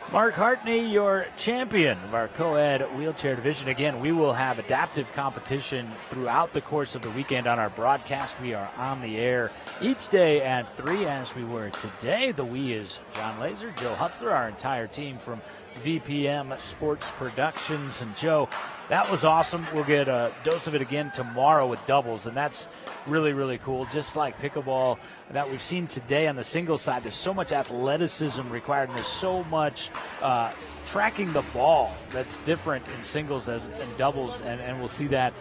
Mark Hartney, your champion of our co-ed wheelchair division. Again, we will have adaptive competition throughout the course of the weekend on our broadcast. We are on the air each day at 3 as we were today. The we is John Laser, Joe Hutzler, our entire team from VPM Sports Productions. And Joe, that was awesome. We'll get a dose of it again tomorrow with doubles, and that's really, really cool. Just like pickleball that we've seen today on the singles side, there's so much athleticism required, and there's so much tracking the ball that's different in singles as in doubles, and we'll see that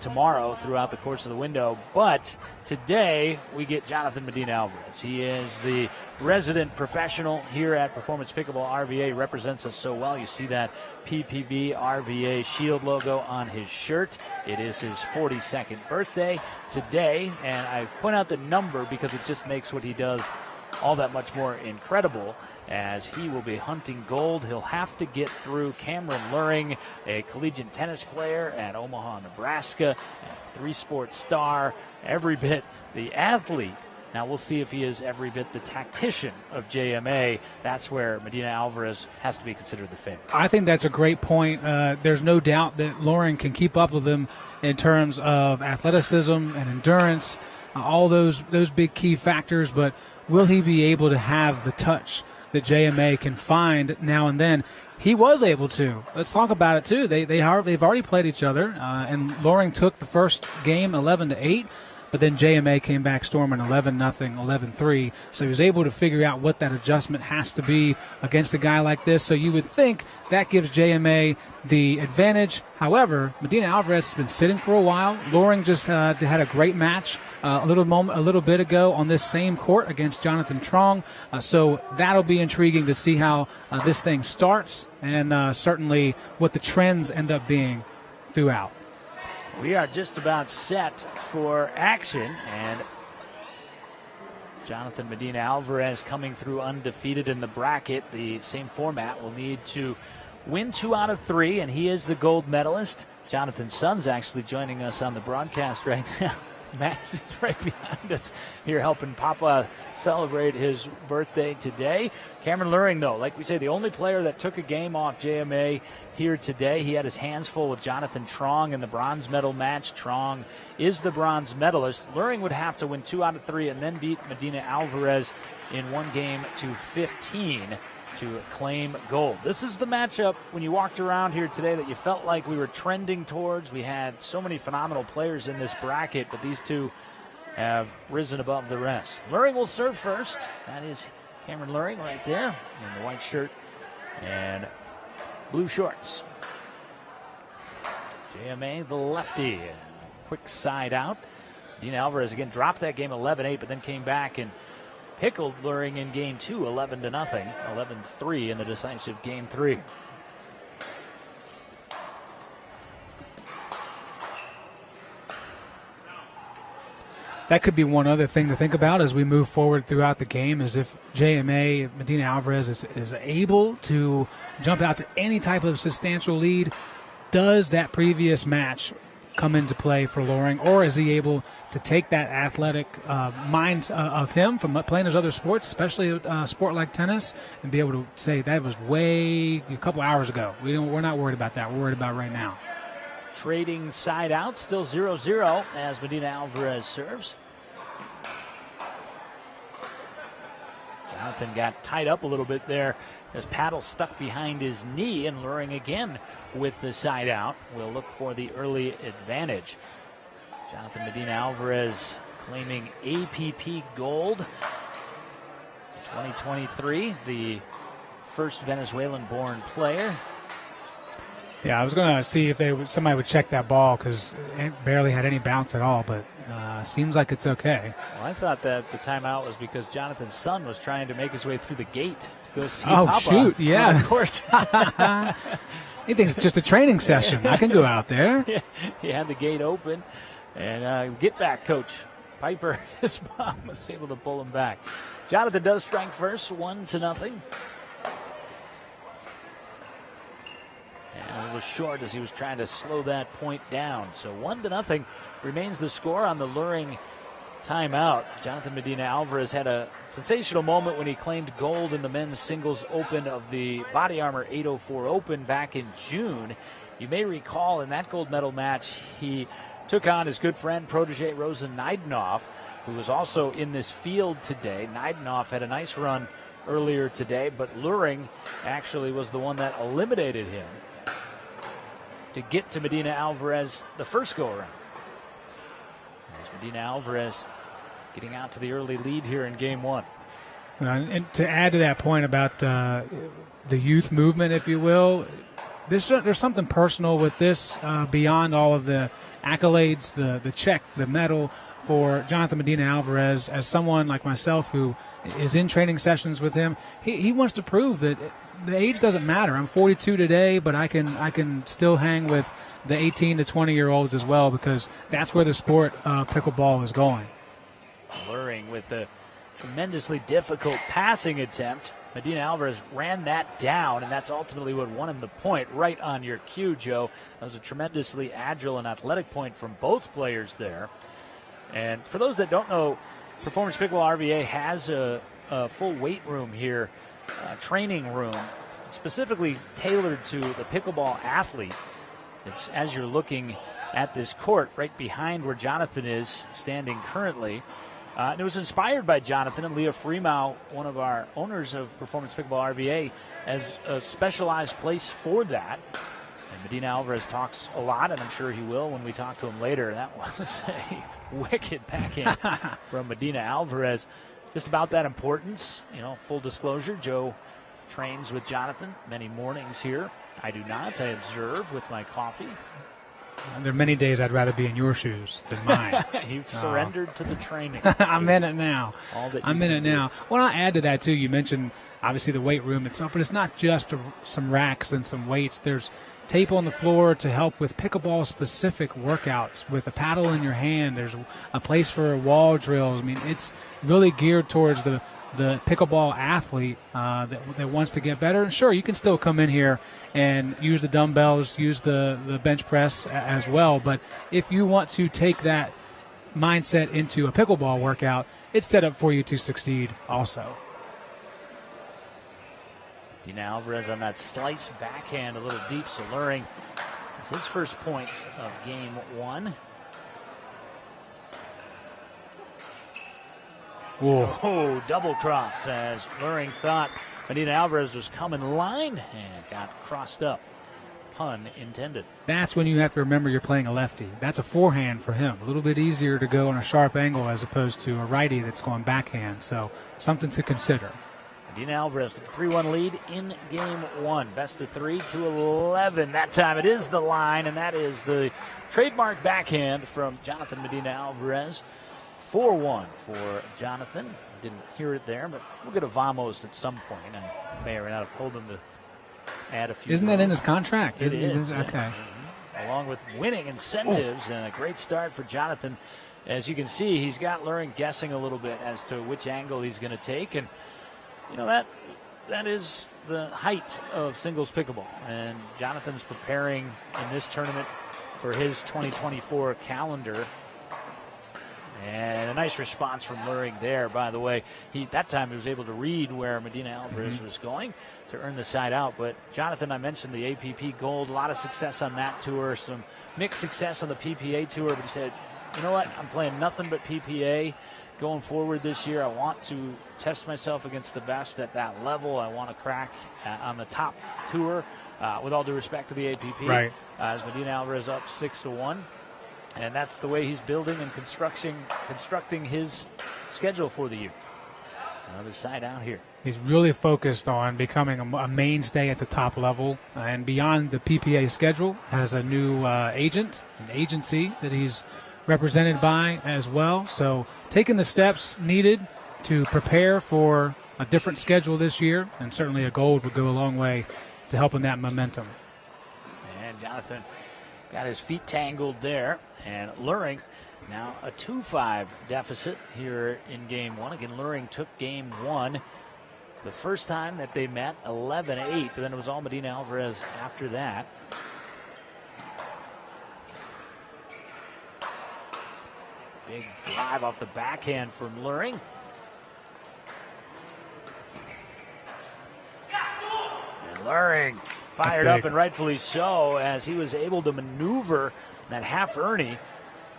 tomorrow throughout the course of the window. But today we get Jonathan Medina Alvarez. He is the resident professional here at Performance Pickleball RVA, represents us so well. You see that PPV RVA shield logo on his shirt. It is his 42nd birthday today, and I point out the number because it just makes what he does all that much more incredible, as he will be hunting gold. He'll have to get through Cameron Luhring, a collegiate tennis player at Omaha, Nebraska, a three-sport star, every bit the athlete. Now we'll see if he is every bit the tactician of JMA. That's where Medina Alvarez has to be considered the favorite. I think that's a great point. There's no doubt that Luhring can keep up with him in terms of athleticism and endurance, all those big key factors, but will he be able to have the touch that JMA can find now and then? He was able to. Let's talk about it, too. They've already played each other, and Luhring took the first game 11-8. But then JMA came back storming 11-0, 11-3. So he was able to figure out what that adjustment has to be against a guy like this. So you would think that gives JMA the advantage. However, Medina Alvarez has been sitting for a while. Luhring just had a great match a little bit ago on this same court against Jonathan Trong. So that'll be intriguing to see how this thing starts, and certainly what the trends end up being throughout. We are just about set for action, and Jonathan Medina Alvarez coming through undefeated in the bracket. The same format will need to win 2 out of 3, and he is the gold medalist. Jonathan's son's actually joining us on the broadcast right now. Max is right behind us here helping Papa celebrate his birthday today. Cameron Luhring, though, like we say, the only player that took a game off JMA here today. He had his hands full with Jonathan Trong in the bronze medal match. Trong is the bronze medalist. Luhring would have to win 2 out of 3 and then beat Medina Alvarez in 1 game to 15 to claim gold. This is the matchup when you walked around here today that you felt like we were trending towards. We had so many phenomenal players in this bracket, but these two have risen above the rest. Luhring will serve first. That is Cameron Luhring right there in the white shirt and blue shorts. JMA, the lefty. Quick side out. Medina Alvarez again dropped that game 11-8, but then came back and pickled Luhring in game 2, 11-0, 11-3 in the decisive game 3. That could be one other thing to think about as we move forward throughout the game, is if JMA, Medina Alvarez, is able to jump out to any type of substantial lead, does that previous match come into play for Luhring, or is he able to take that athletic mind of him from playing his other sports, especially a sport like tennis, and be able to say that was way a couple hours ago? We're not worried about that. We're worried about right now. Trading side out, still 0-0 as Medina Alvarez serves. Jonathan got tied up a little bit there. His paddle stuck behind his knee, and Luhring again with the side out. We'll look for the early advantage. Jonathan Medina Alvarez claiming APP gold 2023, the first Venezuelan-born player. Yeah, I was going to see if somebody would check that ball because it barely had any bounce at all, but seems like it's okay. Well, I thought that the timeout was because Jonathan's son was trying to make his way through the gate to go see Papa. Oh, shoot, yeah. Of course. He thinks it's just a training session. I can go out there. Yeah, he had the gate open. And get back, Coach Piper, his mom, was able to pull him back. Jonathan does strike first, 1-0. And it was short as he was trying to slow that point down. So 1-0 remains the score on the Luhring timeout. Jonathan Medina Alvarez had a sensational moment when he claimed gold in the men's singles open of the Body Armor 804 Open back in June. You may recall in that gold medal match, he took on his good friend, protege Rosen Naidenhoff, who was also in this field today. Naidenhoff had a nice run earlier today, but Luhring actually was the one that eliminated him to get to Medina Alvarez the first go-around. Medina Alvarez getting out to the early lead here in game one. And to add to that point about the youth movement, if you will, there's something personal with this beyond all of the accolades, the check, the medal for Jonathan Medina Alvarez. As someone like myself who is in training sessions with him, he wants to prove that the age doesn't matter. I'm 42 today, but I can still hang with the 18 to 20-year-olds as well, because that's where the sport pickleball is going. Luhring with the tremendously difficult passing attempt. Medina Alvarez ran that down, and that's ultimately what won him the point. Right on your cue, Joe. That was a tremendously agile and athletic point from both players there. And for those that don't know, Performance Pickleball RVA has a full weight room here, training room, specifically tailored to the pickleball athlete. It's as you're looking at this court right behind where Jonathan is standing currently. And it was inspired by Jonathan and Leah Freemow, one of our owners of Performance Pickleball RVA, as a specialized place for that. And Medina Alvarez talks a lot, and I'm sure he will when we talk to him later. That was a wicked backhand from Medina Alvarez. Just about that importance. You know, full disclosure, Joe trains with Jonathan many mornings here. I do not. I observe with my coffee. There are many days I'd rather be in your shoes than mine. You've surrendered to the training. I'm in it now. I'm in it now. Well, I'll add to that, too. You mentioned, obviously, the weight room itself, but it's not just some racks and some weights. There's tape on the floor to help with pickleball-specific workouts. With a paddle in your hand, there's a place for wall drills. I mean, it's really geared towards the pickleball athlete that wants to get better. And sure, you can still come in here and use the dumbbells, use the bench press as well. But if you want to take that mindset into a pickleball workout, it's set up for you to succeed also. Medina Alvarez on that slice backhand a little deep. So Luhring, it's his first point of game one. Whoa. Oh, double cross as Luhring thought Medina Alvarez was coming line and got crossed up. Pun intended. That's when you have to remember you're playing a lefty. That's a forehand for him. A little bit easier to go on a sharp angle as opposed to a righty that's going backhand. So something to consider. Medina Alvarez with a 3-1 lead in game one. Best of 3 to 11. That time it is the line, and that is the trademark backhand from Jonathan Medina Alvarez. 4-1 for Jonathan. Didn't hear it there, but we'll get a vamos at some point. I may or may not have told him to add a few. Isn't that in his contract? It is. Okay. Mm-hmm. Along with winning incentives and a great start for Jonathan. As you can see, he's got Luhring guessing a little bit as to which angle he's going to take. And, you know, that is the height of singles pickleball. And Jonathan's preparing in this tournament for his 2024 calendar. And a nice response from Luhring there, by the way. That time he was able to read where Medina Alvarez was going to earn the side out. But Jonathan, I mentioned the APP Gold, a lot of success on that tour, some mixed success on the PPA tour. But he said, you know what, I'm playing nothing but PPA going forward this year. I want to test myself against the best at that level. I want to crack on the top tour, with all due respect to the APP. Right. As Medina Alvarez up 6-1. And that's the way he's building and constructing his schedule for the year. Another side out here. He's really focused on becoming a mainstay at the top level and beyond the PPA schedule. Has a new agent, an agency that he's represented by as well. So taking the steps needed to prepare for a different schedule this year, and certainly a gold would go a long way to helping that momentum. And Jonathan got his feet tangled there. And Luhring now a 2-5 deficit here in game one. Again, Luhring took game one the first time that they met, 11-8, but then it was all Medina Alvarez after that. Big drive off the backhand from Luhring. And Luhring fired up, and rightfully so, as he was able to maneuver that half Ernie.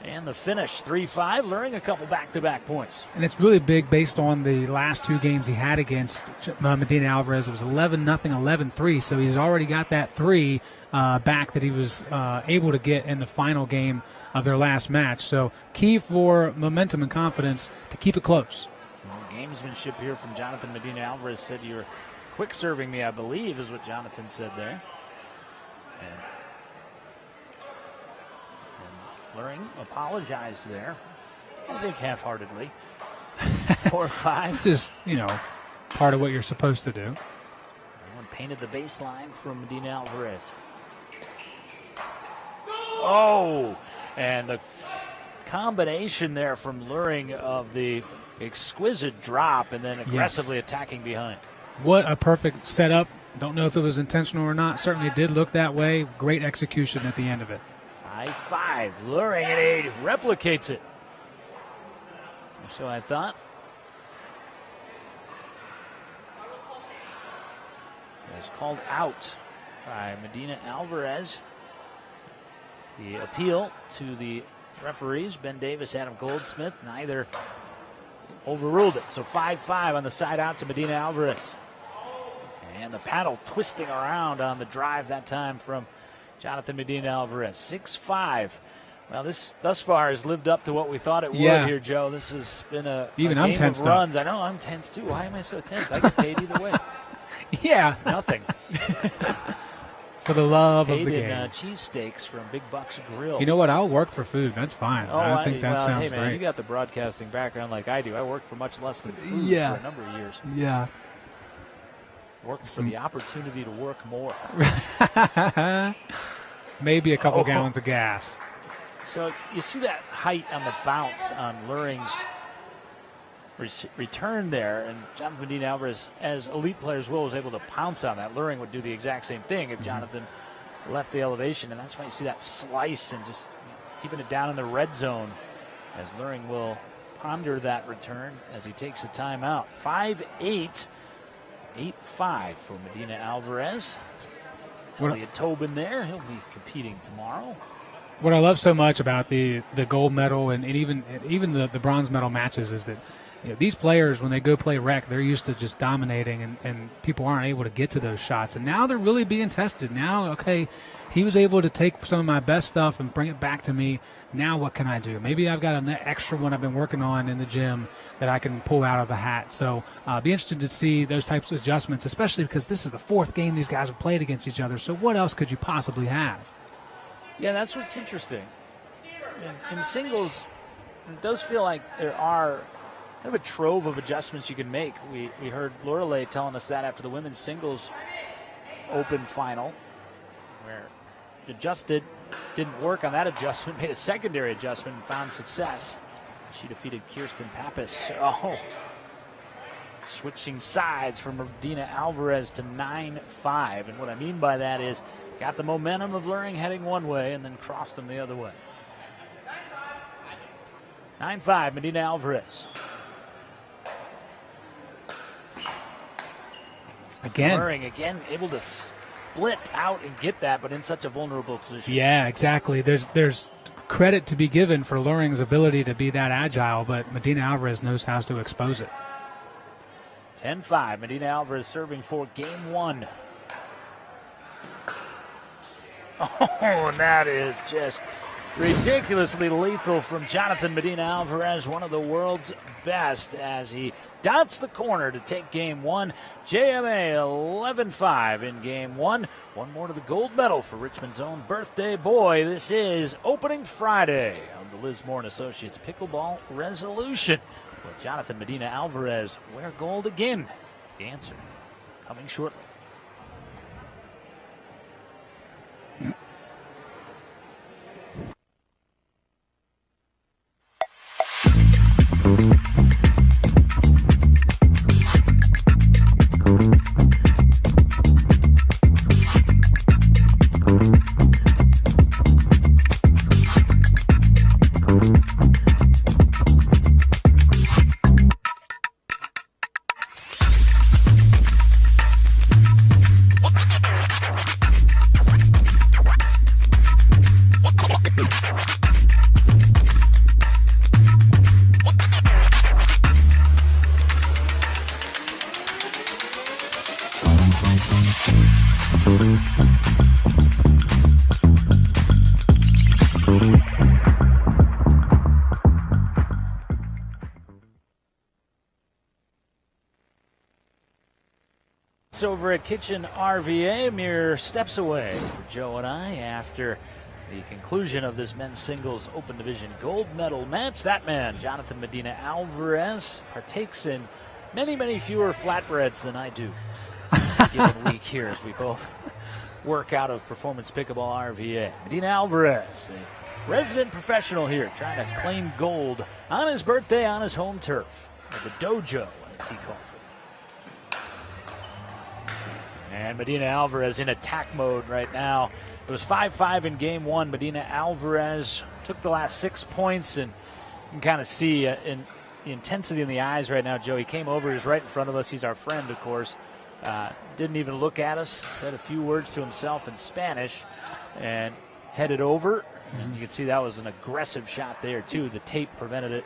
And the finish, 3-5, Luhring a couple back-to-back points. And it's really big based on the last two games he had against Medina Alvarez. It was 11-0, 11-3, so he's already got that 3 back that he was able to get in the final game of their last match. So key for momentum and confidence to keep it close. Well, gamesmanship here from Jonathan Medina Alvarez. Said you're quick serving me, I believe, is what Jonathan said there. And Luhring apologized there, I think half-heartedly. 4-5. Just, part of what you're supposed to do. Everyone painted the baseline from Medina Alvarez. Oh, and the combination there from Luhring of the exquisite drop and then aggressively attacking behind. What a perfect setup. Don't know if it was intentional or not. Certainly did look that way. Great execution at the end of it. 5-5. Luhring, and he replicates it. So I thought. It was called out by Medina Alvarez. The appeal to the referees, Ben Davis, Adam Goldsmith, neither overruled it. So 5-5 on the side out to Medina Alvarez. And the paddle twisting around on the drive that time from Jonathan Medina Alvarez. 6-5. Well, this thus far has lived up to what we thought it would here, Joe. This has been a I'm game tensed of runs. I know, I'm tense too. Why am I so tense? I get paid either way. Nothing. For the love paid of the in, game. Cheesesteaks from Big Bucks Grill. You know what? I'll work for food. That's fine. I think that sounds hey man, great. You got the broadcasting background like I do. I worked for much less than food for a number of years. Yeah. Worked for the opportunity to work more. Maybe a couple gallons of gas. So you see that height on the bounce on Luhring's return there, and Jonathan Medina Alvarez, as elite players will, was able to pounce on that. Luhring would do the exact same thing if Jonathan left the elevation, and that's why you see that slice and just keeping it down in the red zone as Luhring will ponder that return as he takes a timeout. 5-8, 8-5 for Medina Alvarez. Elliot Tobin there. He'll be competing tomorrow. What I love so much about the gold medal and even the bronze medal matches is that these players, when they go play rec, they're used to just dominating, and people aren't able to get to those shots. And now they're really being tested. Now, okay, he was able to take some of my best stuff and bring it back to me. Now what can I do? Maybe I've got an extra one I've been working on in the gym that I can pull out of the hat. So be interested to see those types of adjustments, especially because this is the fourth game these guys have played against each other. So what else could you possibly have? Yeah, that's what's interesting. In singles, it does feel like there are kind of a trove of adjustments you can make. We heard Lorelei telling us that after the women's singles open final, where adjusted, didn't work on that adjustment, made a secondary adjustment and found success. She defeated Kirsten Pappas. Oh, switching sides from Medina Alvarez to 9-5. And what I mean by that is got the momentum of Luhring heading one way and then crossed them the other way. 9-5, Medina Alvarez. Luhring again able to split out and get that, but in such a vulnerable position. Yeah, exactly. There's credit to be given for Luhring's ability to be that agile, but Medina Alvarez knows how to expose it. 10-5, Medina Alvarez serving for game one. Oh, and that is just ridiculously lethal from Jonathan Medina Alvarez, one of the world's best, as he dots the corner to take game one. JMA 11-5 in game one. One more to the gold medal for Richmond's own birthday boy. This is opening Friday of the Liz Moore & Associates Pickleball Resolution. Will Jonathan Medina Alvarez wear gold again? The answer coming shortly. Over at Kitchen RVA, mere steps away for Joe and I after the conclusion of this men's singles open division gold medal match. That man, Jonathan Medina Alvarez, partakes in many, many fewer flatbreads than I do given week here as we both work out of Performance Pickleball RVA. Medina Alvarez, the resident professional here, trying to claim gold on his birthday on his home turf, or the dojo, as he calls it. And Medina Alvarez in attack mode right now. It was 5-5 in game one. Medina Alvarez took the last 6 points, and you can kind of see in the intensity in the eyes right now, Joe. He came over, he's right in front of us. He's our friend, of course. Didn't even look at us, said a few words to himself in Spanish, and headed over. And you can see that was an aggressive shot there, too. The tape prevented it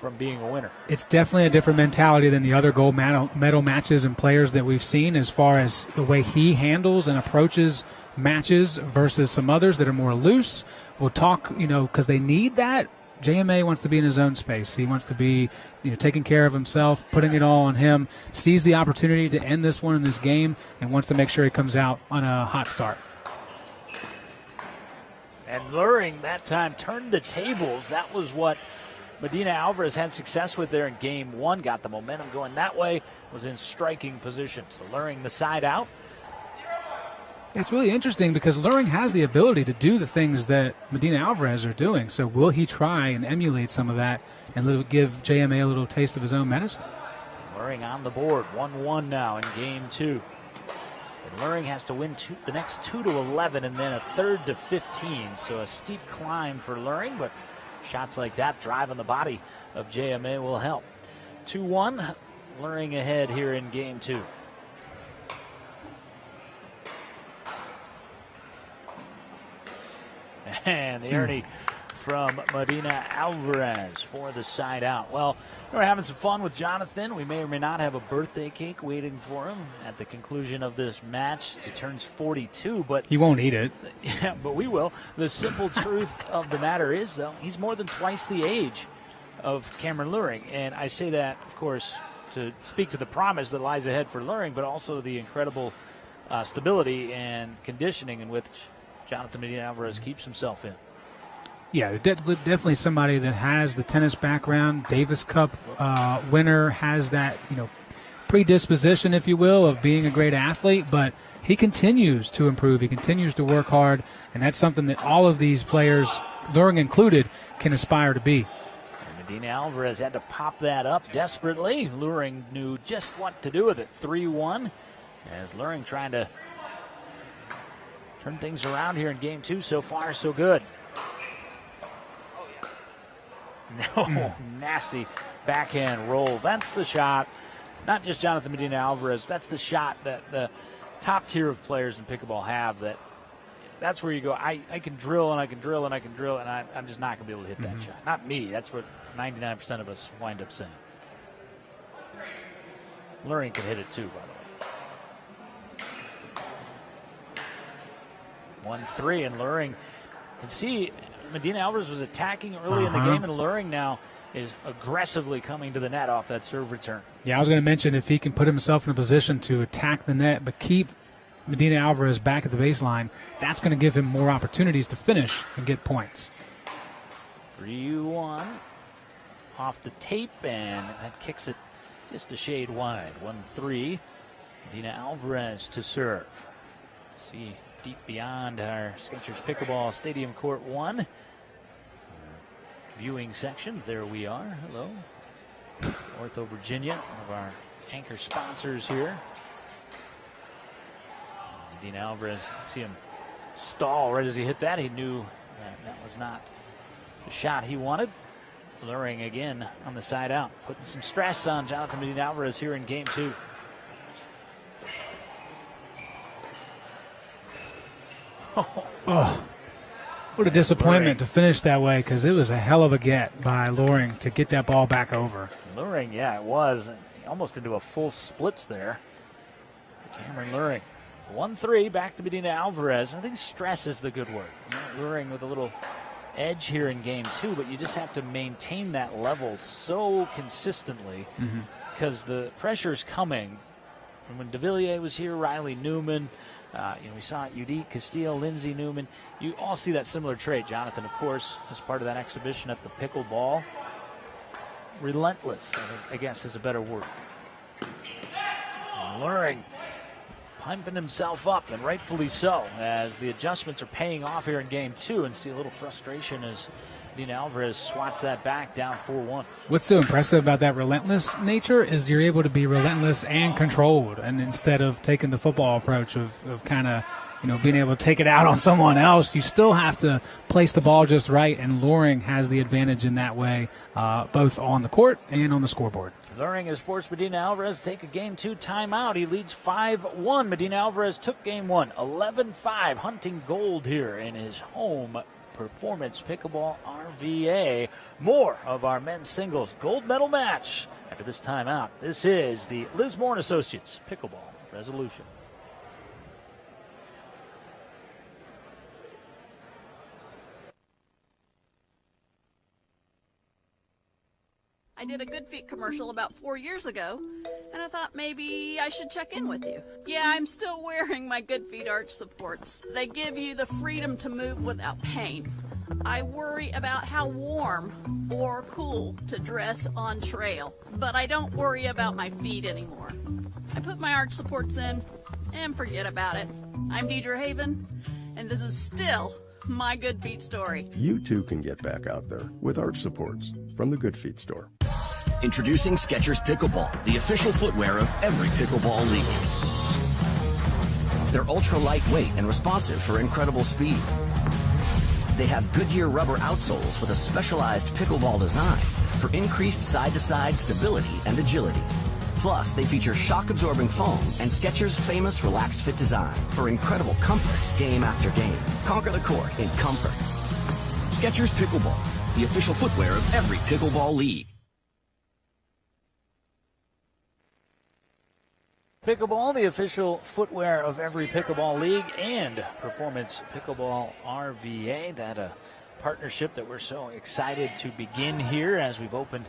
from being a winner. It's definitely a different mentality than the other gold medal matches and players that we've seen, as far as the way he handles and approaches matches versus some others that are more loose. We'll talk, because they need that. JMA wants to be in his own space. He wants to be, taking care of himself, putting it all on him, sees the opportunity to end this one in this game, and wants to make sure he comes out on a hot start. And Luhring that time turned the tables. That was what Medina Alvarez had success with there in game one, got the momentum going that way, was in striking position. So Luhring the side out. It's really interesting because Luhring has the ability to do the things that Medina Alvarez are doing. So will he try and emulate some of that and give JMA a little taste of his own medicine? Luhring on the board, 1-1 now in game two. And Luhring has to win the next 2 to 11 and then a third to 15. So a steep climb for Luhring, but shots like that driving the body of JMA will help. 2-1, Luhring ahead here in game two. And the Ernie from Medina Alvarez for the side out. Well, we're having some fun with Jonathan. We may or may not have a birthday cake waiting for him at the conclusion of this match as he turns 42. But he won't eat it. Yeah, but we will. The simple truth of the matter is, though, he's more than twice the age of Cameron Luhring. And I say that, of course, to speak to the promise that lies ahead for Luhring, but also the incredible stability and conditioning in which Jonathan Medina Alvarez keeps himself in. Yeah, definitely somebody that has the tennis background, Davis Cup winner, has that predisposition, if you will, of being a great athlete, but he continues to improve. He continues to work hard, and that's something that all of these players, Luhring included, can aspire to be. And Medina Alvarez had to pop that up desperately. Luhring knew just what to do with it. 3-1 as Luhring trying to turn things around here in game two. So far, so good. No, nasty backhand roll. That's the shot. Not just Jonathan Medina Alvarez. That's the shot that the top tier of players in pickleball have. That's where you go, I can drill and I can drill and I can drill, and I'm just not going to be able to hit that shot. Not me. That's what 99% of us wind up saying. Luhring can hit it too, by the way. 1-3, and Luhring can see Medina Alvarez was attacking early in the game, and Luhring now is aggressively coming to the net off that serve return. Yeah, I was going to mention if he can put himself in a position to attack the net but keep Medina Alvarez back at the baseline, that's going to give him more opportunities to finish and get points. 3-1 off the tape, and that kicks it just a shade wide. 1-3, Medina Alvarez to serve. See deep beyond our Skechers Pickleball Stadium Court 1 viewing section. There we are. Hello. Ortho Virginia, one of our anchor sponsors here. Medina Alvarez, see him stall right as he hit that. He knew that was not the shot he wanted. Luhring again on the side out, putting some stress on Jonathan Medina Alvarez here in game two. Oh, what a disappointment to finish that way, because it was a hell of a get by Luhring to get that ball back over. Luhring, yeah, it was. Almost into a full splits there. Cameron Luhring. 1-3 back to Medina Alvarez. I think stress is the good word. Luhring with a little edge here in game 2, but you just have to maintain that level so consistently because the pressure's coming. And when DeVilliers was here, Riley Newman, we saw Udit Castillo, Lindsey Newman. You all see that similar trait. Jonathan, of course, as part of that exhibition at the Pickleball. Relentless, I guess is a better word. Luhring pumping himself up, and rightfully so, as the adjustments are paying off here in game 2, and see a little frustration as Medina Alvarez swats that back down 4-1. What's so impressive about that relentless nature is you're able to be relentless and controlled, and instead of taking the football approach of kind of being able to take it out on someone else, you still have to place the ball just right, and Luhring has the advantage in that way, both on the court and on the scoreboard. Luhring has forced Medina Alvarez to take a game 2 timeout. He leads 5-1. Medina Alvarez took game 1, 11-5, hunting gold here in his home Performance Pickleball RVA. More of our men's singles gold medal match after this timeout. This is the Lismore & Associates Pickleball Resolution. I did a Good Feet commercial about 4 years ago, and I thought maybe I should check in with you. Yeah, I'm still wearing my Good Feet arch supports. They give you the freedom to move without pain. I worry about how warm or cool to dress on trail, but I don't worry about my feet anymore. I put my arch supports in and forget about it. I'm Deidre Haven, and this is still my Good Feet story. You too can get back out there with arch supports from the Good Feet store. Introducing Skechers Pickleball, the official footwear of every pickleball league. They're ultra lightweight and responsive for incredible speed. They have Goodyear rubber outsoles with a specialized pickleball design for increased side-to-side stability and agility. Plus, they feature shock-absorbing foam and Skechers' famous relaxed fit design for incredible comfort game after game. Conquer the court in comfort. Skechers Pickleball, the official footwear of every pickleball league. Pickleball, the official footwear of every pickleball league, and Performance Pickleball RVA. That partnership that we're so excited to begin here as we've opened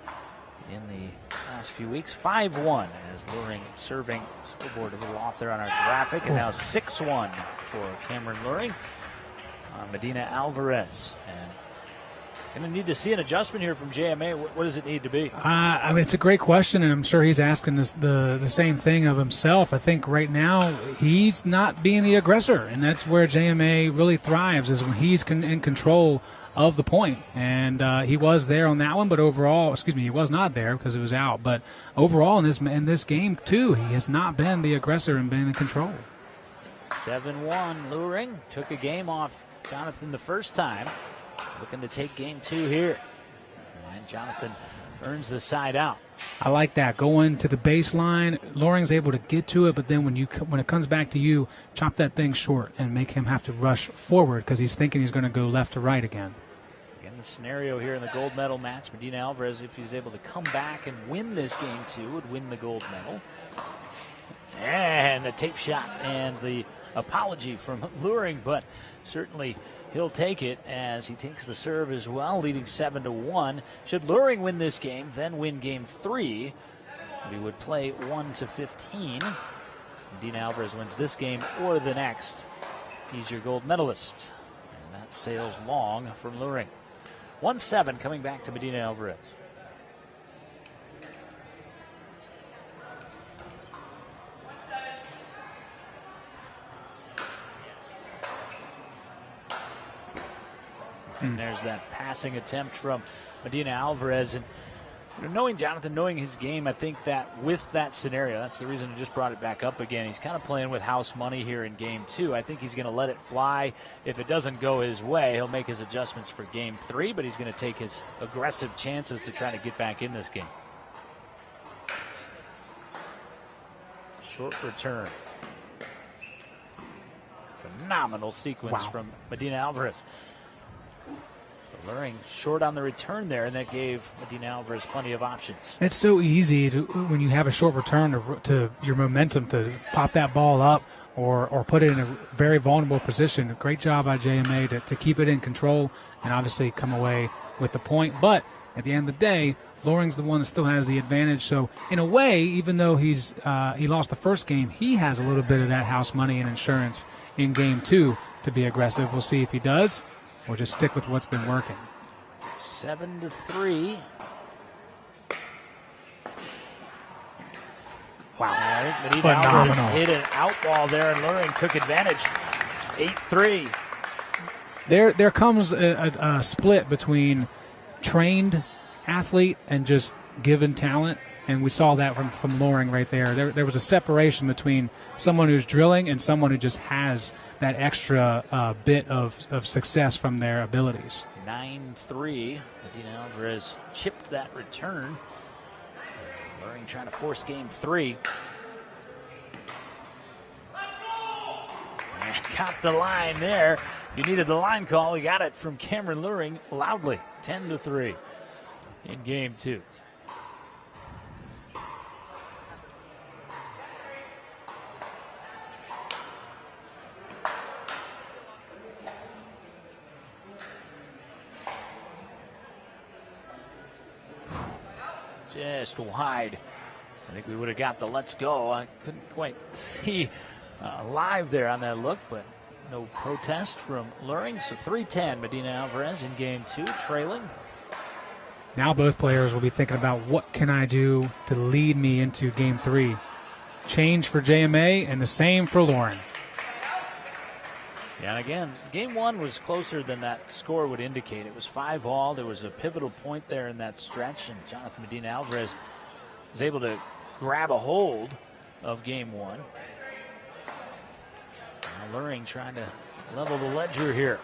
in the last few weeks. 5-1 as Luhring serving scoreboard a little off there on our graphic, and now 6-1 for Cameron Luhring on Medina Alvarez. And going to need to see an adjustment here from JMA. What does it need to be? It's a great question, and I'm sure he's asking the same thing of himself. I think right now he's not being the aggressor, and that's where JMA really thrives, is when he's in control of the point. And he was there on that one, but overall, he was not there because it was out. But overall in this game, too, he has not been the aggressor and been in control. 7-1. Luhring took a game off Jonathan the first time. Looking to take game 2 here. And Jonathan earns the side out. I like that. Going to the baseline. Luhring's able to get to it, but then when it comes back to you, chop that thing short and make him have to rush forward because he's thinking he's going to go left to right again. Again, the scenario here in the gold medal match, Medina Alvarez, if he's able to come back and win this game 2, would win the gold medal. And the tape shot and the apology from Luhring, but certainly he'll take it as he takes the serve as well, leading 7-1. Should Luhring win this game, then win game 3, we would play 1-15. Medina Alvarez wins this game or the next, he's your gold medalist. And that sails long from Luhring. 1-7 coming back to Medina Alvarez. And there's that passing attempt from Medina Alvarez. And knowing Jonathan, knowing his game, I think that with that scenario, that's the reason he just brought it back up again. He's kind of playing with house money here in game 2. I think he's going to let it fly. If it doesn't go his way, he'll make his adjustments for game 3, but he's going to take his aggressive chances to try to get back in this game. Short return. Phenomenal sequence from Medina Alvarez. Luhring short on the return there, and that gave Medina Alvarez plenty of options. It's so easy when you have a short return to your momentum to pop that ball up or put it in a very vulnerable position. A great job by JMA to keep it in control and obviously come away with the point. But at the end of the day, Luhring's the one that still has the advantage. So in a way, even though he lost the first game, he has a little bit of that house money and insurance in game 2 to be aggressive. We'll see if he does or just stick with what's been working. 7-3. Wow. I think Medina Alvarez hit an out ball there, and Luhring took advantage. 8-3. There comes a split between trained athlete and just given talent, and we saw that from Luhring right there. There was a separation between someone who's drilling and someone who just has that extra bit of success from their abilities. 9-3. Medina Alvarez chipped that return. Luhring trying to force game 3. And got the line there. You needed the line call. We got it from Cameron Luhring loudly. 10-3 in game 2. Just wide. I think we would have got the let's go. I couldn't quite see live there on that look, but no protest from Luhring. So 3-10 Medina Alvarez in game 2, trailing. Now both players will be thinking about what can I do to lead me into game 3. Change for JMA and the same for Luhring. Yeah, and again, game 1 was closer than that score would indicate. It was 5-all. There was a pivotal point there in that stretch, and Jonathan Medina Alvarez was able to grab a hold of game 1. Now Luhring trying to level the ledger here.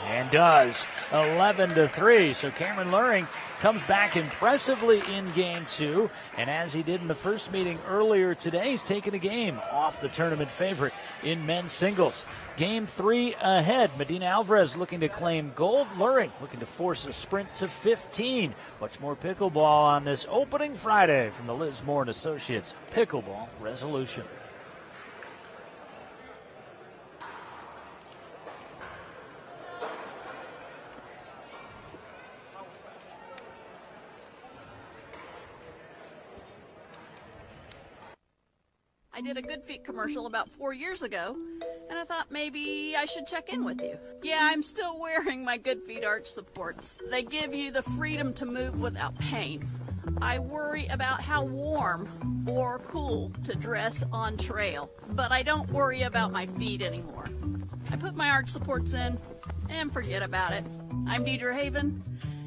And does. 11-3. So Cameron Luhring comes back impressively in game 2. And as he did in the first meeting earlier today, he's taken a game off the tournament favorite in men's singles. Game 3 ahead. Medina Alvarez looking to claim gold. Luhring looking to force a sprint to 15. Much more pickleball on this opening Friday from the Liz Moore & Associates Pickleball Resolution. I did a Good Feet commercial about 4 years ago, and I thought maybe I should check in with you. Yeah, I'm still wearing my Good Feet arch supports. They give you the freedom to move without pain. I worry about how warm or cool to dress on trail, but I don't worry about my feet anymore. I put my arch supports in and forget about it. I'm Deidre Haven,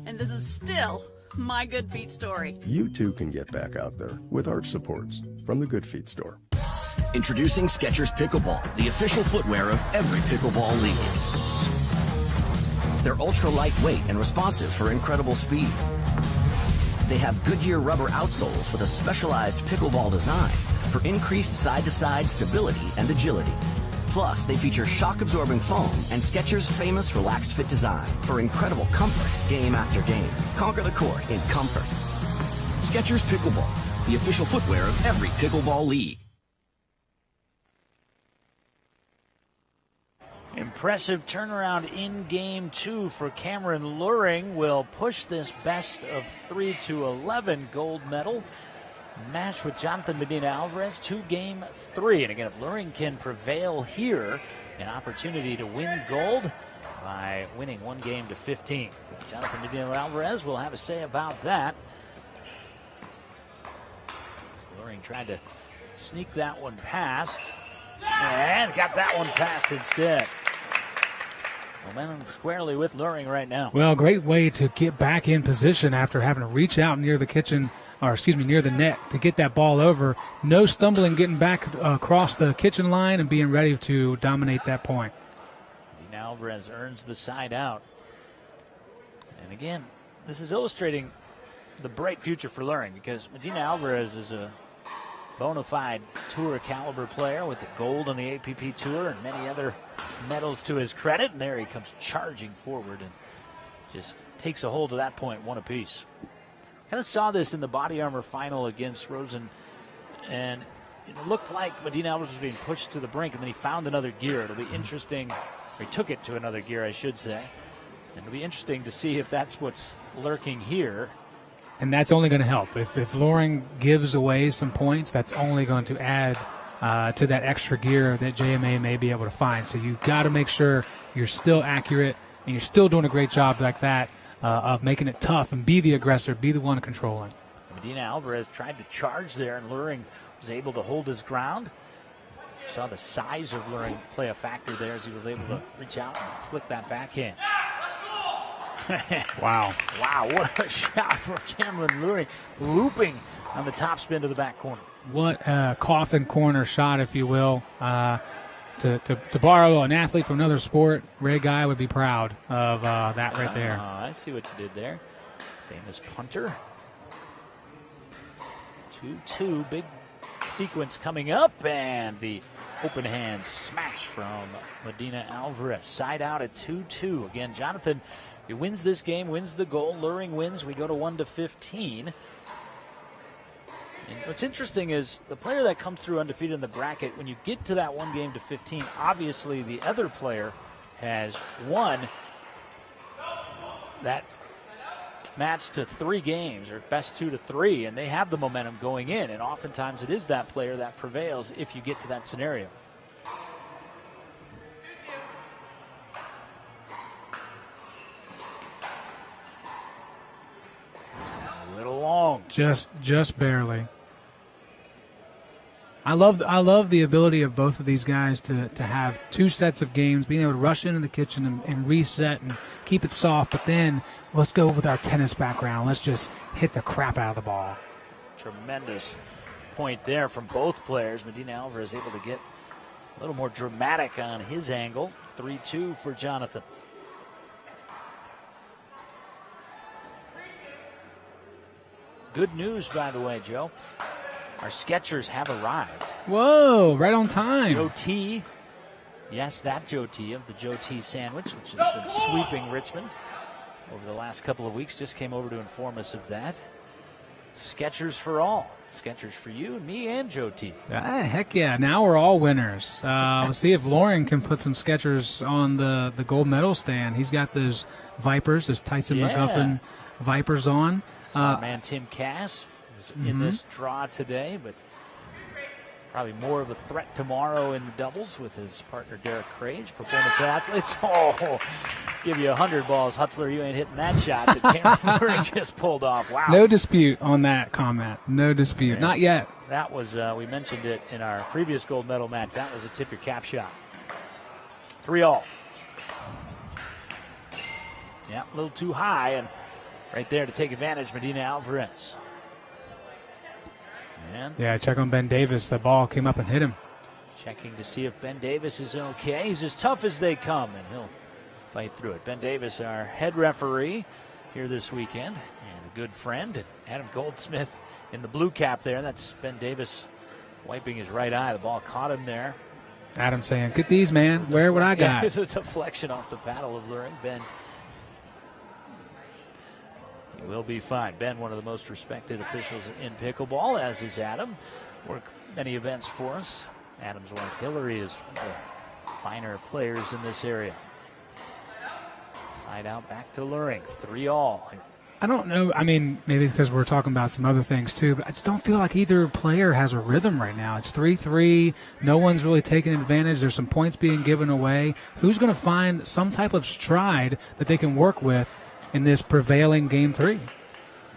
and this is still my Good Feet story. You too can get back out there with arch supports from the Good Feet store. Introducing Skechers Pickleball, the official footwear of every pickleball league. They're ultra lightweight and responsive for incredible speed. They have Goodyear rubber outsoles with a specialized pickleball design for increased side-to-side stability and agility. Plus, they feature shock-absorbing foam and Skechers' famous relaxed fit design for incredible comfort game after game. Conquer the court in comfort. Skechers Pickleball, the official footwear of every pickleball league. Impressive turnaround in game 2 for Cameron Luhring. Will push this best of 3 to 11 gold medal match with Jonathan Medina Alvarez to game 3. And again, if Luhring can prevail here, an opportunity to win gold by winning 1 game to 15. Jonathan Medina Alvarez will have a say about that. Luhring tried to sneak that one past and got that one past instead. Momentum squarely with Luhring right now. Well, great way to get back in position after having to reach out near the near the net to get that ball over. No stumbling getting back across the kitchen line and being ready to dominate that point. Medina Alvarez earns the side out. And again, this is illustrating the bright future for Luhring, because Medina Alvarez is a bona fide tour caliber player with the gold on the APP Tour and many other medals to his credit. And there he comes charging forward and just takes a hold of that point, one apiece. Kind of saw this in the Body Armor final against Rosen, and it looked like Medina Alvarez was being pushed to the brink, and then he found another gear. It'll be interesting, or he took it to another gear, I should say. And it'll be interesting to see if that's what's lurking here. And that's only going to help. If Luhring gives away some points, that's only going to add to that extra gear that JMA may be able to find. So you've got to make sure you're still accurate and you're still doing a great job like that of making it tough and be the aggressor, be the one controlling. Medina Alvarez tried to charge there, and Luhring was able to hold his ground. Saw the size of Luhring play a factor there as he was able to reach out and flick that backhand. Wow, what a shot from Cameron Luhring, looping on the top spin to the back corner. What a coffin corner shot, if you will. To borrow an athlete from another sport, Ray Guy would be proud of that right there. I see what you did there. Famous punter. 2-2, big sequence coming up, and the open hand smash from Medina Alvarez. Side out at 2-2. Again, Jonathan, he wins this game, wins the goal. Luhring wins. We go to 1-15. And what's interesting is the player that comes through undefeated in the bracket, when you get to that 1 game to 15, obviously the other player has won that match to 3 games, or best 2 to 3, and they have the momentum going in. And oftentimes it is that player that prevails if you get to that scenario. A little long. Just barely. I love the ability of both of these guys to have 2 sets of games, being able to rush into the kitchen and reset and keep it soft, but then let's go with our tennis background. Let's just hit the crap out of the ball. Tremendous point there from both players. Medina Alvarez able to get a little more dramatic on his angle. 3-2 for Jonathan. Good news, by the way, Joe. Our Skechers have arrived. Whoa, right on time. Joe T. Yes, that Joe T of the Joe T sandwich, which has been sweeping Richmond over the last couple of weeks, just came over to inform us of that. Skechers for all. Skechers for you and me and Joe T. Heck yeah, now we're all winners. We'll see if Luhring can put some Skechers on the gold medal stand. He's got those Vipers, those Tyson McGuffin Vipers on. Man Tim Cass was in this draw today, but probably more of a threat tomorrow in the doubles with his partner Derek Crage, Performance Athletes. Oh, give you 100 balls, Hutzler. You ain't hitting that shot that Cameron Luhring just pulled off. Wow. No dispute on that comment. No dispute. Man, not yet. That was, we mentioned it in our previous gold medal match. That was a tip your cap shot. 3-all. Yeah, a little too high, and right there to take advantage, Medina Alvarez. And yeah, check on Ben Davis. The ball came up and hit him. checking to see if Ben Davis is okay. He's as tough as they come, and he'll fight through it. Ben Davis, our head referee here this weekend, and a good friend. And Adam Goldsmith in the blue cap there. That's Ben Davis wiping his right eye. The ball caught him there. Adam saying, get these, man. Where what I got? It's a deflection off the paddle of Luhring. Ben, he will be fine. Ben, one of the most respected officials in pickleball, as is Adam. Work many events for us. Adam's wife Hillary is one of the finer players in this area. Side out back to Luhring. 3-all. I don't know. I mean, maybe it's because we're talking about some other things too, but I just don't feel like either player has a rhythm right now. It's 3-3. No one's really taking advantage. There's some points being given away. Who's going to find some type of stride that they can work with in this prevailing Game 3?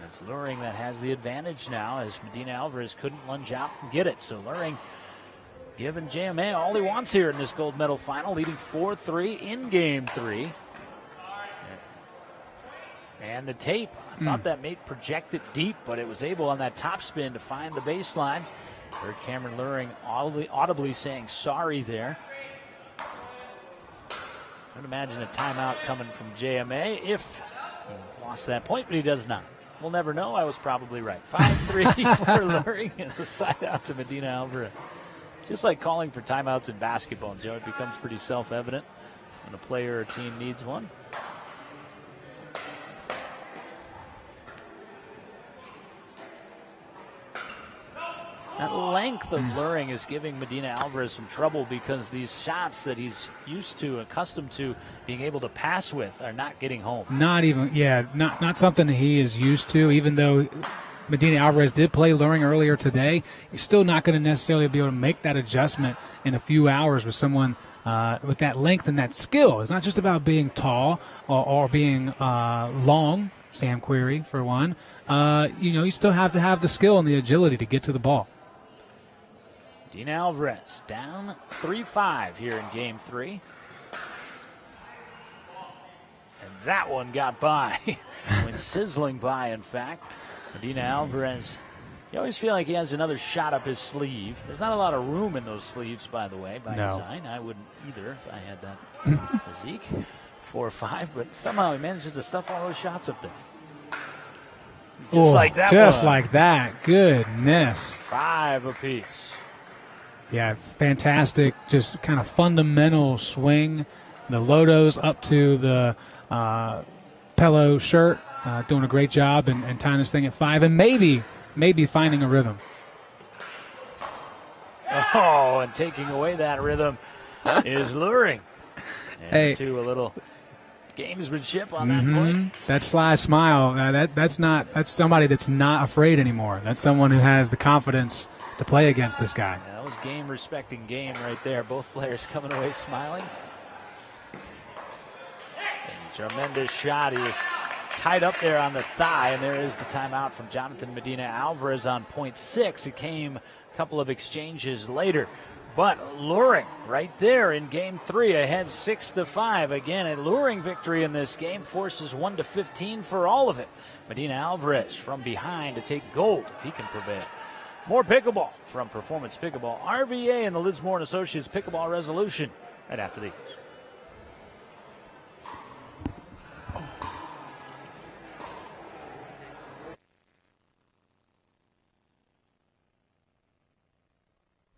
It's Luhring that has the advantage now, as Medina Alvarez couldn't lunge out and get it. So Luhring giving JMA all he wants here in this gold medal final, leading 4-3 in Game 3. And the tape, I thought that made project it deep, but it was able on that top spin to find the baseline. Heard Cameron Luhring audibly saying sorry there. I'd imagine a timeout coming from JMA if he lost that point, but he does not. We'll never know. I was probably right. 5-3 for Luhring and the side out to Medina Alvarez. Just like calling for timeouts in basketball, Joe, it becomes pretty self-evident when a player or team needs one. That length of Luhring is giving Medina Alvarez some trouble because these shots that he's used to, accustomed to being able to pass with, are not getting home. Not something that he is used to. Even though Medina Alvarez did play Luhring earlier today, you're still not going to necessarily be able to make that adjustment in a few hours with someone with that length and that skill. It's not just about being tall or being long, Sam Query, for one. You still have to have the skill and the agility to get to the ball. Medina Alvarez down 3-5 here in game 3. And that one got by. Went sizzling by, in fact. Medina Alvarez, you always feel like he has another shot up his sleeve. There's not a lot of room in those sleeves, by the way, by design. I wouldn't either if I had that physique. 4-5, but somehow he manages to stuff all those shots up there. Just like that. Just like that. Goodness. 5 apiece. Yeah, fantastic, just kind of fundamental swing. The Lodos up to the Pello shirt, doing a great job and tying this thing at 5 and maybe finding a rhythm. Oh, and taking away that rhythm is Luhring. And to a little gamesmanship on that point. That sly smile, that's somebody that's not afraid anymore. That's someone who has the confidence to play against this guy. Yeah, that was game-respecting game right there. Both players coming away smiling. And tremendous shot. He was tied up there on the thigh, and there is the timeout from Jonathan Medina Alvarez on point 6. It came a couple of exchanges later. But Luhring right there in game 3, ahead 6-5. Again, a Luhring victory in this game forces 1-15 for all of it. Medina Alvarez from behind to take gold if he can prevail. More pickleball from Performance Pickleball, RVA, and the Lidsmore & Associates Pickleball Resolution right after these.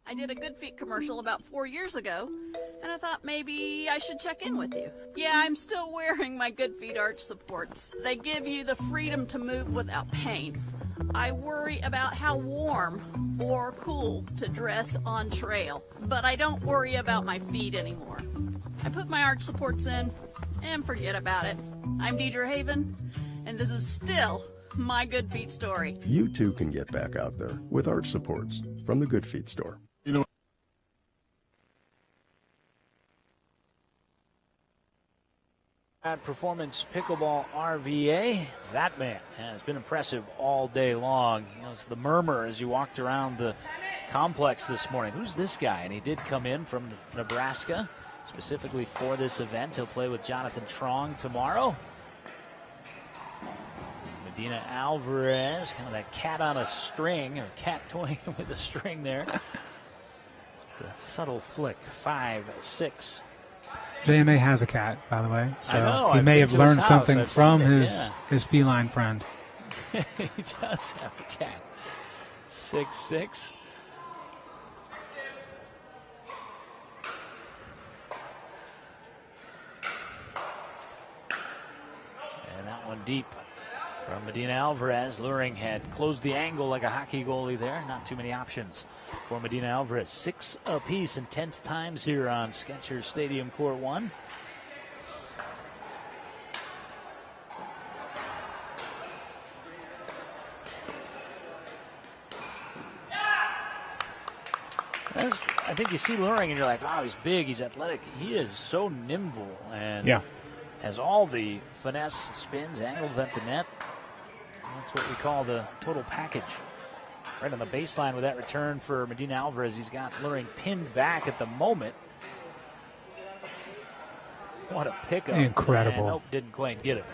I did a Good Feet commercial about 4 years ago, and I thought maybe I should check in with you. Yeah, I'm still wearing my Good Feet arch supports. They give you the freedom to move without pain. I worry about how warm or cool to dress on trail, but I don't worry about my feet anymore. I put my arch supports in and forget about it. I'm Deidre Haven, and this is still my Good Feet story. You too can get back out there with arch supports from the Good Feet store. At Performance Pickleball RVA, that man has been impressive all day long. It's the murmur as you walked around the complex this morning. Who's this guy? And he did come in from Nebraska specifically for this event. He'll play with Jonathan Trong tomorrow. Medina Alvarez, kind of that cat on a string, or cat toying with a string there. The subtle flick, 5-6. JMA has a cat, by the way, so he I've may been have to learned his house. something I've from seen it, his feline friend. He does have a cat. 6-6. And that one deep from Medina Alvarez. Luhring had closed the angle like a hockey goalie there. Not too many options for Medina Alvarez. 6 apiece, intense times here on Skechers Stadium Court 1. I think you see Luhring and you're like, wow, he's big, he's athletic. He is so nimble and has all the finesse, spins, angles at the net. That's what we call the total package. Right on the baseline with that return for Medina Alvarez. He's got Luhring pinned back at the moment. What a pickup. Incredible. And, nope, didn't quite get it.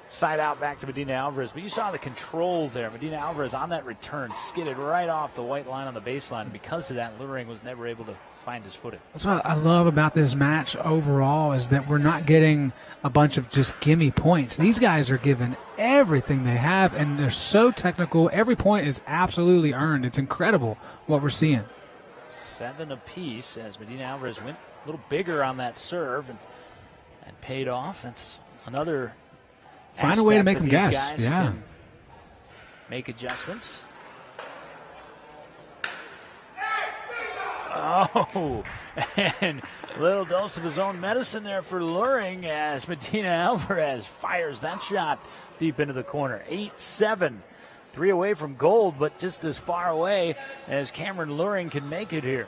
Side out back to Medina Alvarez. But you saw the control there. Medina Alvarez on that return skidded right off the white line on the baseline. Because of that, Luhring was never able to find his footing. That's what I love about this match overall is that we're not getting a bunch of just gimme points. These guys are giving everything they have, and they're so technical. Every point is absolutely earned. It's incredible what we're seeing. 7 apiece as Medina Alvarez went a little bigger on that serve and paid off. That's another find a way to make them them guess. Yeah. Make adjustments. Oh, and a little dose of his own medicine there for Luhring as Medina Alvarez fires that shot deep into the corner. 8-7, 3 away from gold, but just as far away as Cameron Luhring can make it here.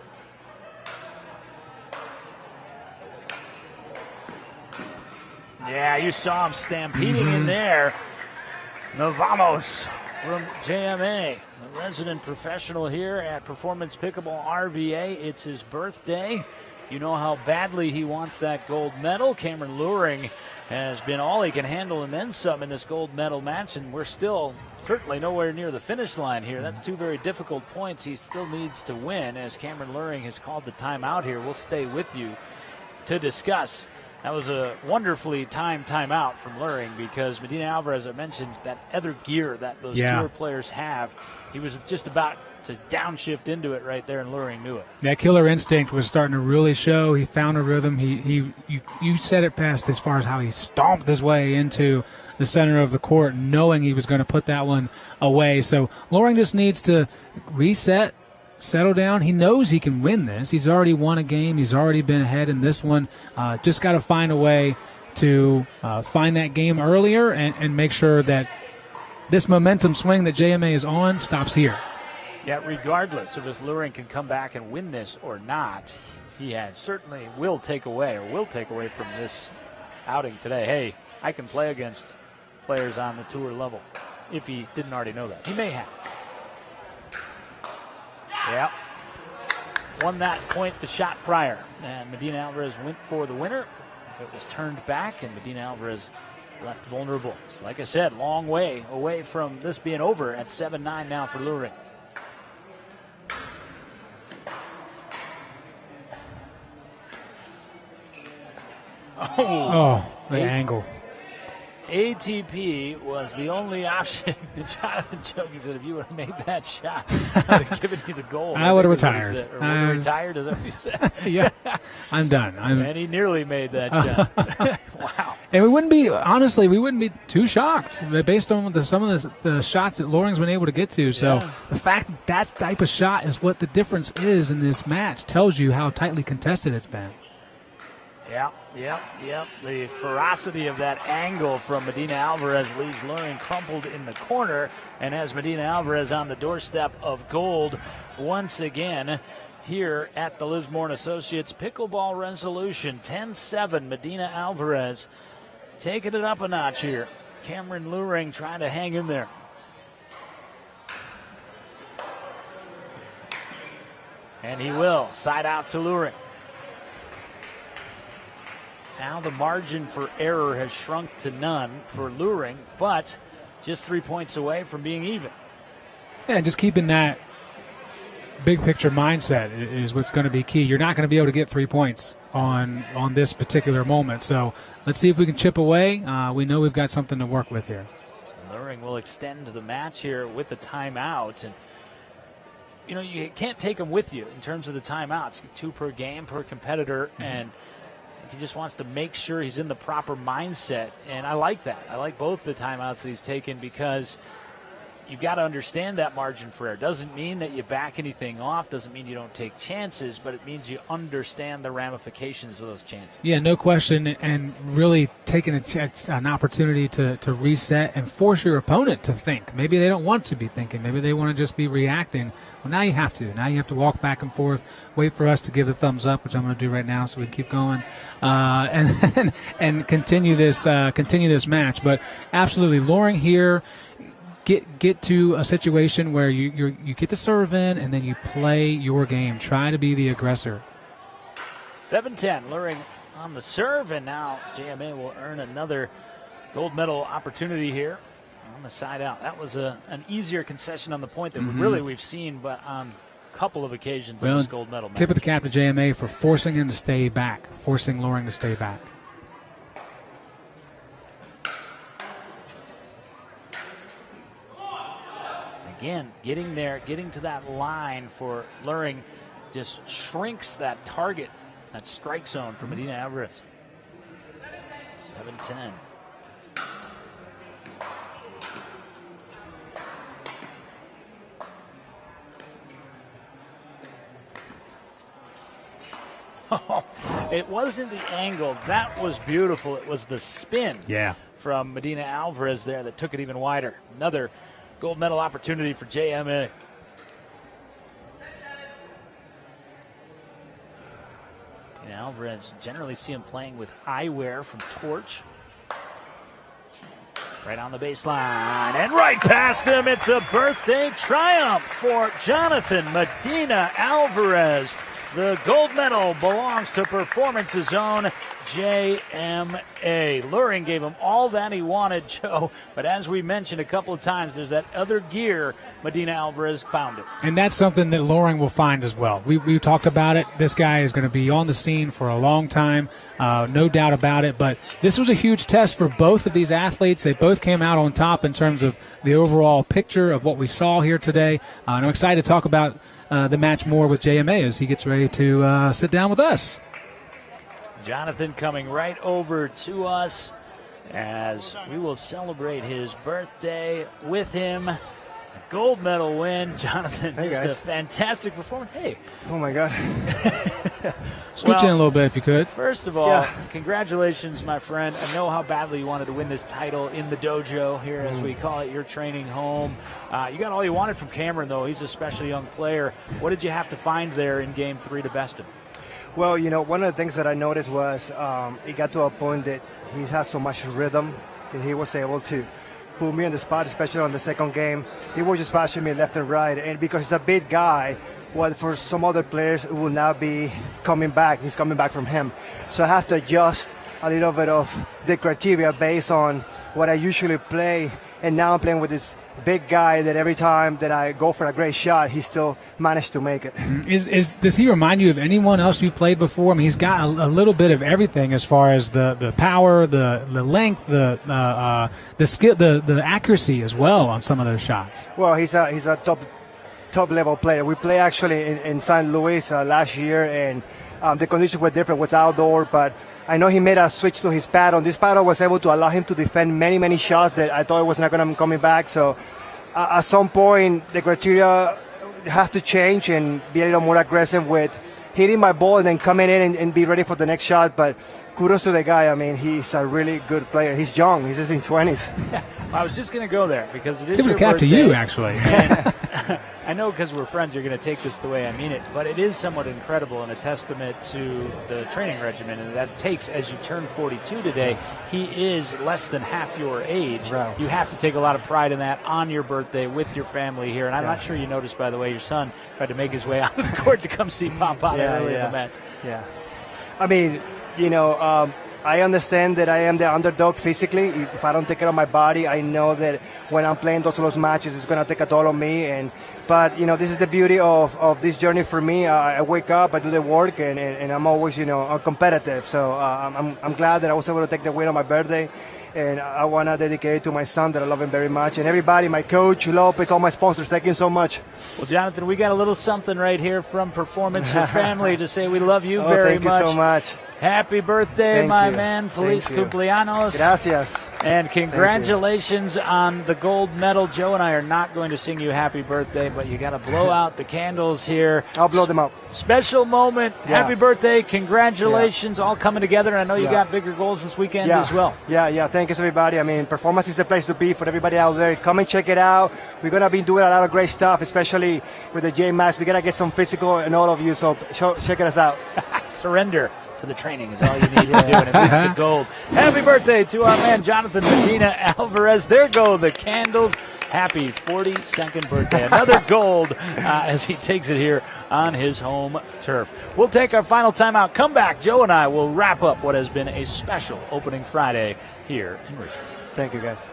Yeah, you saw him stampeding in there. No vamos from JMA, a resident professional here at Performance Pickleball RVA. It's his birthday. You know how badly he wants that gold medal. Cameron Luhring has been all he can handle and then some in this gold medal match, and we're still certainly nowhere near the finish line here. That's 2 very difficult points he still needs to win, as Cameron Luhring has called the timeout here. We'll stay with you to discuss. That was a wonderfully timed timeout from Luhring, because Medina Alvarez, I mentioned, that other gear that those tour players have, he was just about to downshift into it right there, and Luhring knew it. That killer instinct was starting to really show. He found a rhythm. You said it best as far as how he stomped his way into the center of the court, knowing he was going to put that one away. So Luhring just needs to reset, settle down. He knows he can win this. He's already won a game. He's already been ahead in this one. Just got to find a way to find that game earlier and make sure that this momentum swing that JMA is on stops here. Yeah, regardless of if Luhring can come back and win this or not, he certainly will take away from this outing today. Hey, I can play against players on the tour level, if he didn't already know that. He may have. Yeah. Won that point the shot prior. And Medina Alvarez went for the winner. It was turned back, and Medina Alvarez left vulnerable. So like I said, long way away from this being over at 7-9 now for Luhring. Oh, the angle. ATP was the only option. Jonathan Joking said, if you would have made that shot, I would have given you the goal. I would have retired. Or would have retired, is that what you said? Yeah, I'm done. And he nearly made that shot. Wow. And we wouldn't be too shocked based on some of the shots that Luhring's been able to get to. So the fact that type of shot is what the difference is in this match tells you how tightly contested it's been. Yep. The ferocity of that angle from Medina Alvarez leaves Luhring crumpled in the corner, and has Medina Alvarez on the doorstep of gold once again here at the Lismore & Associates Pickleball Resolution. 10-7, Medina Alvarez taking it up a notch here. Cameron Luhring trying to hang in there. And he will. Side out to Luhring. Now the margin for error has shrunk to none for Luhring, but just 3 points away from being even. Yeah, just keeping that big picture mindset is what's going to be key. You're not going to be able to get 3 points on this particular moment. So let's see if we can chip away. We know we've got something to work with here. Luhring will extend the match here with the timeout. And, you can't take them with you in terms of the timeouts. 2 per game per competitor, and he just wants to make sure he's in the proper mindset, and I like that. I like both the timeouts that he's taken, because you've got to understand that margin for error. Doesn't mean that you back anything off, doesn't mean you don't take chances, but it means you understand the ramifications of those chances. Yeah, no question, and really taking an opportunity to reset and force your opponent to think. Maybe they don't want to be thinking. Maybe they want to just be reacting. Well, now you have to. Now you have to walk back and forth, wait for us to give the thumbs up, which I'm going to do right now so we can keep going, and continue this match. But absolutely, Luhring here, get to a situation where you get the serve in and then you play your game. Try to be the aggressor. 7-10, Luhring on the serve, and now JMA will earn another gold medal opportunity here on the side out. That was an easier concession on the point than really we've seen, but on a couple of occasions in this gold medal match. Tip of the cap to JMA for forcing him to stay back, forcing Luhring to stay back. Again, getting there, getting to that line for Luhring just shrinks that target, that strike zone for Medina Alvarez. 7-10. It wasn't the angle. That was beautiful. It was the spin from Medina Alvarez there that took it even wider. Another gold medal opportunity for JMA. Medina Alvarez, generally see him playing with eyewear from Torch. Right on the baseline and right past him. It's a birthday triumph for Jonathan Medina Alvarez. The gold medal belongs to Performance's own JMA. Luhring gave him all that he wanted, Joe. But as we mentioned a couple of times, there's that other gear. Medina Alvarez found it. And that's something that Luhring will find as well. We talked about it. This guy is going to be on the scene for a long time, no doubt about it. But this was a huge test for both of these athletes. They both came out on top in terms of the overall picture of what we saw here today. And I'm excited to talk about the match more with JMA as he gets ready to sit down with us. Jonathan coming right over to us as we will celebrate his birthday with him. A gold medal win. Jonathan, just a fantastic performance. Hey. Oh, my God. Scooch in a little bit if you could. First of all, congratulations, my friend. I know how badly you wanted to win this title in the dojo here, as we call it, your training home. You got all you wanted from Cameron, though. He's a special young player. What did you have to find there in Game 3 to best him? Well, you know, one of the things that I noticed was it got to a point that he has so much rhythm that he was able to put me on the spot, especially on the second game. He was just passing me left and right. And because he's a big guy, what for some other players it will now be coming back. He's coming back from him. So I have to adjust a little bit of the criteria based on what I usually play. And now I'm playing with this big guy that every time that I go for a great shot, he still managed to make it. Does he remind you of anyone else you've played before? I mean, he's got a little bit of everything as far as the power, the length, the skill, the accuracy as well on some of those shots. Well, he's a top level player. We play actually in St. Louis last year, and the conditions were different. It was outdoor, but I know he made a switch to his paddle. This paddle was able to allow him to defend many shots that I thought it was not going to be coming back. So at some point, the criteria have to change and be a little more aggressive with hitting my ball and then coming in and be ready for the next shot. But kudos to the guy. I mean, he's a really good player. He's young. He's just in 20s. Yeah, I was just going to go there because it is your birthday. Tip of the cap to you, actually. And I know because we're friends you're going to take this the way I mean it, but it is somewhat incredible and a testament to the training regimen, and that takes, as you turn 42 today, he is less than half your age. Right. You have to take a lot of pride in that on your birthday with your family here, and I'm not sure you noticed, by the way, your son tried to make his way out of the court to come see Papa early in the match. Yeah. I mean, you know, I understand that I am the underdog physically. If I don't take care of my body, I know that when I'm playing those matches, it's going to take a toll on me. But, you know, this is the beauty of this journey for me. I wake up, I do the work, and I'm always, you know, competitive. So I'm glad that I was able to take the win on my birthday. And I want to dedicate it to my son that I love him very much. And everybody, my coach, Lopez, all my sponsors, thank you so much. Well, Jonathan, we got a little something right here from Performance, your family, to say we love you very much. Thank you so much. Happy birthday, Thank my you. man. Feliz Thank you. cumpleaños. Gracias. And congratulations on the gold medal. Joe and I are not going to sing you happy birthday, but you got to blow out the candles here. I'll blow them out. Special moment. Yeah. Happy birthday. Congratulations. All coming together. And I know you got bigger goals this weekend as well. Yeah. Thank you, everybody. I mean, Performance is the place to be for everybody out there. Come and check it out. We're going to be doing a lot of great stuff, especially with the J-Max. We got to get some physical and all of you, so check us out. Surrender for the training is all you need to do, and it leads to gold. Happy birthday to our man Jonathan Medina Alvarez. There go the candles. Happy 42nd birthday. Another gold as he takes it here on his home turf. We'll take our final timeout. Come back. Joe and I will wrap up what has been a special opening Friday here in Richmond. Thank you, guys.